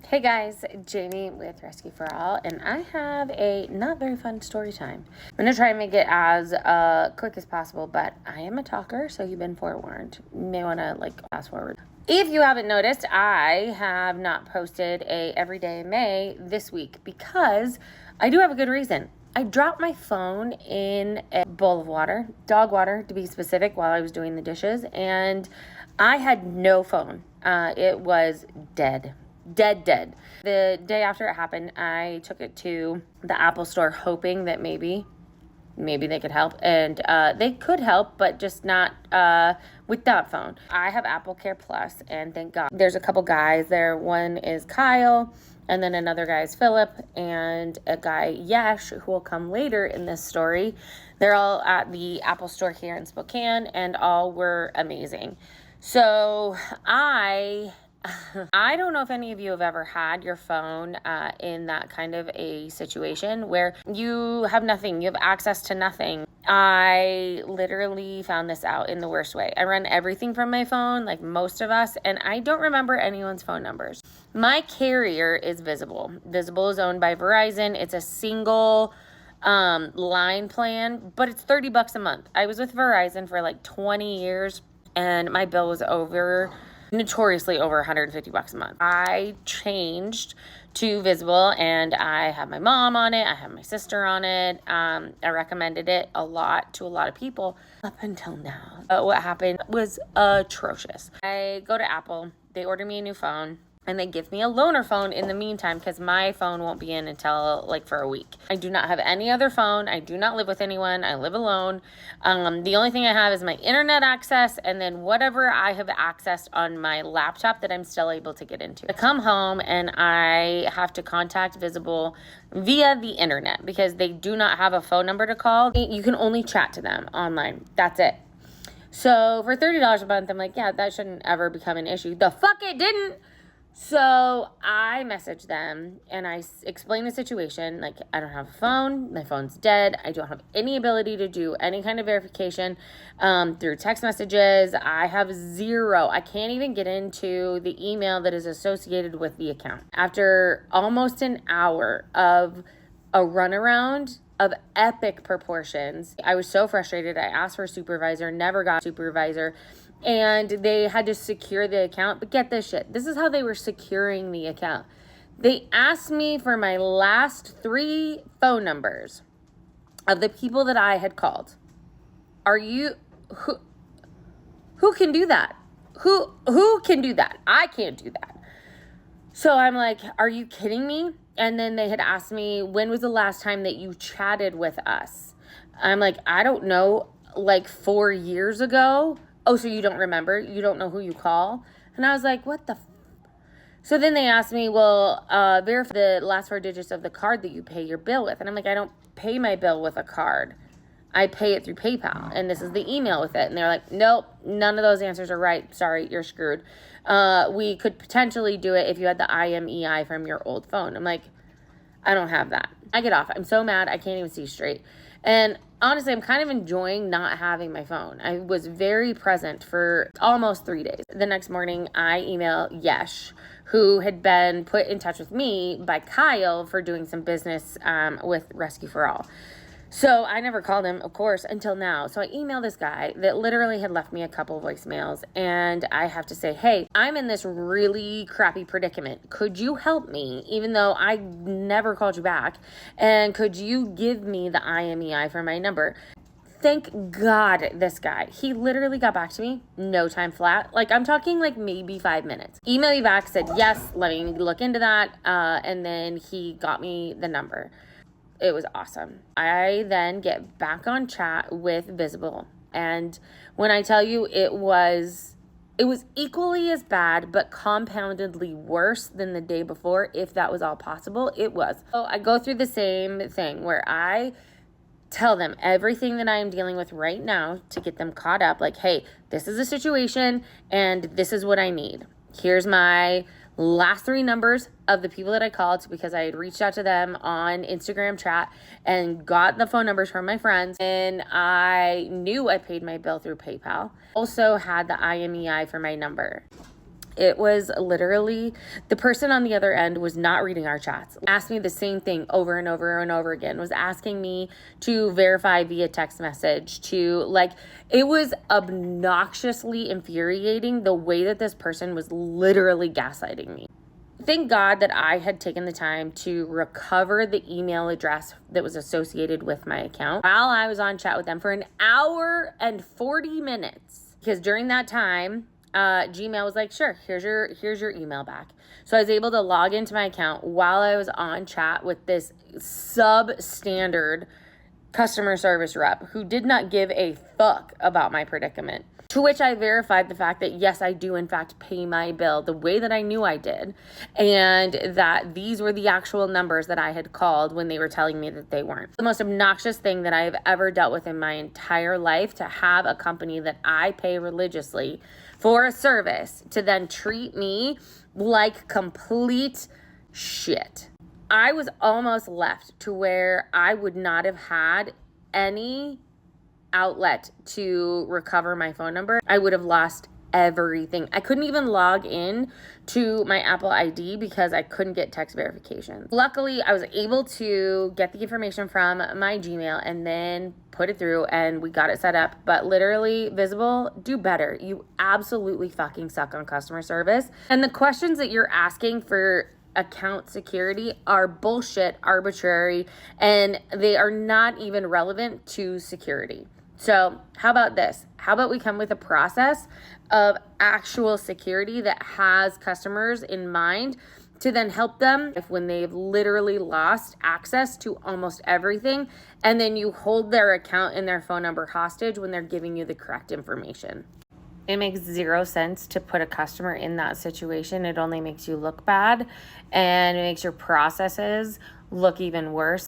Hey guys, Jamie with Rescue for All, and I have a not very fun story time. I'm going to try and make it as quick as possible, but I am a talker, so you've been forewarned. You may want to fast forward. If you haven't noticed, I have not posted a Everyday May this week because I do have a good reason. I dropped my phone in a bowl of water, dog water to be specific, while I was doing the dishes, and I had no phone. It was dead. Dead. The day after it happened, I took it to the Apple store hoping that maybe they could help. And they could help, but just not with that phone. I have Apple Care Plus, and thank God. There's a couple guys there. One is Kyle, and then another guy is Philip, and a guy, Yesh, who will come later in this story. They're all at the Apple store here in Spokane, and all were amazing. So I don't know if any of you have ever had your phone in that kind of a situation where you have nothing, you have access to nothing. I literally found this out in the worst way. I run everything from my phone, like most of us, and I don't remember anyone's phone numbers. My carrier is Visible. Visible is owned by Verizon. It's a single line plan, but it's $30 a month. I was with Verizon for like 20 years, and my bill was notoriously over $150 a month. I changed to Visible, and I have my mom on it. I have my sister on it. I recommended it a lot to a lot of people up until now. What happened was atrocious. I go to Apple, they order me a new phone, and they give me a loaner phone in the meantime because my phone won't be in until for a week. I do not have any other phone. I do not live with anyone. I live alone. The only thing I have is my internet access and then whatever I have accessed on my laptop that I'm still able to get into. I come home and I have to contact Visible via the internet because they do not have a phone number to call. You can only chat to them online. That's it. So for $30 a month, I'm like, yeah, that shouldn't ever become an issue. The fuck it didn't. So I messaged them and I explained the situation. Like, I don't have a phone. My phone's dead. I don't have any ability to do any kind of verification through text messages. I have zero. I can't even get into the email that is associated with the account. After almost an hour of a runaround of epic proportions, I was so frustrated. I asked for a supervisor, never got a supervisor. And they had to secure the account. But get this shit. This is how they were securing the account. They asked me for my last 3 phone numbers of the people that I had called. Who can do that? Who can do that? I can't do that. So I'm like, are you kidding me? And then they had asked me, when was the last time that you chatted with us? I'm like, I don't know, 4 years ago. Oh, so you don't remember? You don't know who you call? And I was like, what the So then they asked me, well, verify the last 4 digits of the card that you pay your bill with. And I'm like, I don't pay my bill with a card. I pay it through PayPal. And this is the email with it. And they're like, nope, none of those answers are right. Sorry, you're screwed. We could potentially do it if you had the IMEI from your old phone. I'm like, I don't have that. I get off. I'm so mad. I can't even see straight. And honestly, I'm kind of enjoying not having my phone. I was very present for almost 3 days. The next morning, I email Yesh, who had been put in touch with me by Kyle for doing some business with Rescue for All. So I never called him, of course, until now. So I emailed this guy that literally had left me a couple voicemails. And I have to say, hey, I'm in this really crappy predicament. Could you help me, even though I never called you back? And could you give me the IMEI for my number? Thank God this guy. He literally got back to me, no time flat. I'm talking maybe 5 minutes. Emailed me back, said, yes, let me look into that. And then he got me the number. It was awesome. I then get back on chat with Visible. And when I tell you it was equally as bad, but compoundedly worse than the day before, if that was all possible, it was. So I go through the same thing where I tell them everything that I am dealing with right now to get them caught up. Hey, this is a situation and this is what I need. Here's my last 3 numbers of the people that I called because I had reached out to them on Instagram chat and got the phone numbers from my friends. And I knew I paid my bill through PayPal. Also had the IMEI for my number. It was literally the person on the other end was not reading our chats, asked me the same thing over and over and over again, was asking me to verify via text message, it was obnoxiously infuriating the way that this person was literally gaslighting me. Thank God that I had taken the time to recover the email address that was associated with my account while I was on chat with them for an hour and 40 minutes. Because during that time, Gmail was like, sure, here's your email back. So I was able to log into my account while I was on chat with this substandard customer service rep who did not give a fuck about my predicament. To which I verified the fact that, yes, I do in fact pay my bill the way that I knew I did, and that these were the actual numbers that I had called when they were telling me that they weren't. The most obnoxious thing that I have ever dealt with in my entire life, to have a company that I pay religiously for a service to then treat me like complete shit. I was almost left to where I would not have had any outlet to recover my phone number. I would have lost everything. I couldn't even log in to my Apple ID because I couldn't get text verification. Luckily, I was able to get the information from my Gmail and then put it through, and we got it set up. But literally, Visible, do better. You absolutely fucking suck on customer service. And the questions that you're asking for account security are bullshit, arbitrary, and they are not even relevant to security. So how about this? How about we come with a process of actual security that has customers in mind to then help them if when they've literally lost access to almost everything, and then you hold their account and their phone number hostage when they're giving you the correct information. It makes zero sense to put a customer in that situation. It only makes you look bad, and it makes your processes look even worse.